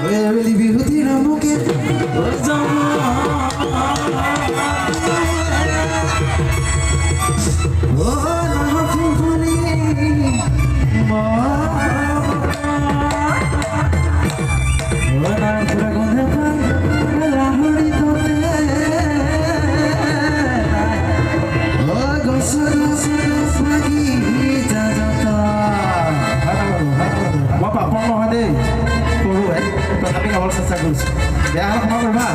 Really beauty ramuke Bapak Polo hade Polo tapi awal selesai dulu ya anak mau berapa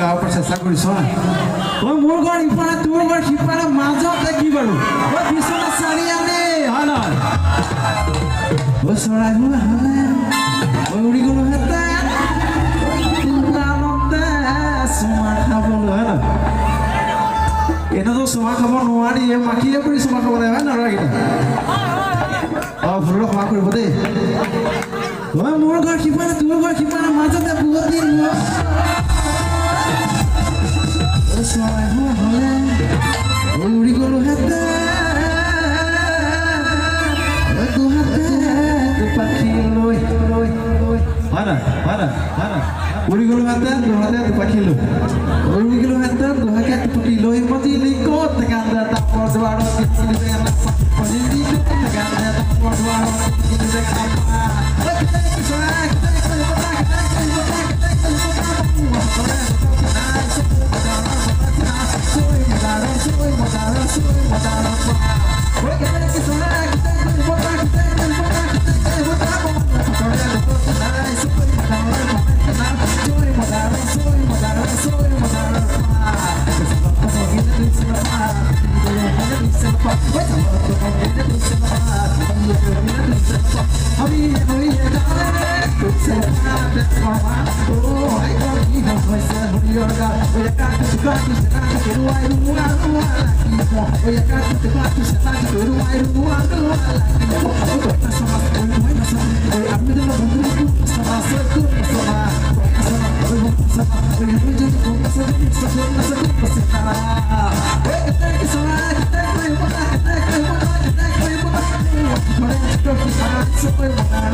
গাঁৱৰ পৰা চেষ্টা কৰিছো মোৰ ঘৰ ইফালে তোৰ ঘৰ সিফালে মাজত কি বাৰু বিচনা চাৰি আনে হয় নহয় চৰাই উৰি গলো হেঁতেন চুমা খাবলৈ হয় নহয় এনেতো চুমা খাব নোৱাৰি মাখিয়ে কৰি চুমা খাব লাগে হয় নহয় ফুলৰ সভা কৰিব দেই মোৰ ঘৰ সিফালে তোৰ ঘৰ সিফালে মাজতে বহুত দিন উৰি গলো পাখি লৈ উৰি গলো পাখি লৈ উৰি গলো দুহাকে টুকি লৈ মতিলি ক'ত গান্দা তাপৰ জোৱাৰ Soy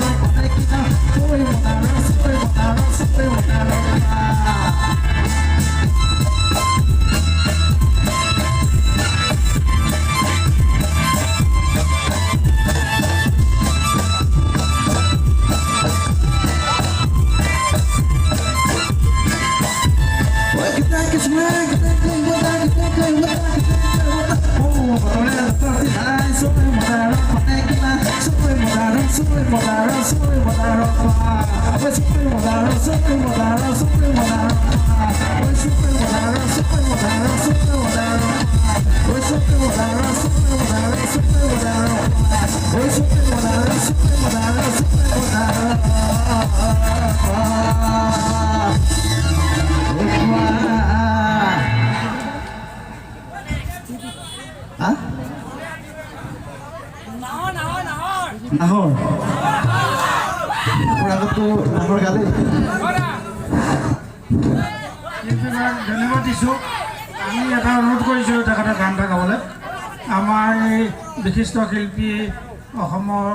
নাহৰ আগতো নাহৰ গালে ধন্যবাদ দিছোঁ। আমি এটা অনুৰোধ কৰিছোঁ তেখেতে গান এটা গাবলৈ। আমাৰ এই বিশিষ্ট শিল্পী অসমৰ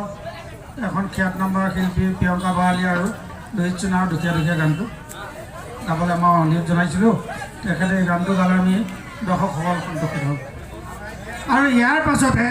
এখন খ্যাতনামা শিল্পী প্ৰিয়ংকা ভৰালী আৰু ৰোহিত সোণাৰ দুখীয়া দুখীয়া গানটো গাবলৈ মই অনুৰোধ জনাইছিলোঁ। তেখেতে এই গানটো গালে আমি দৰ্শকসকল সন্তোষিত হ'ম। আৰু ইয়াৰ পাছতে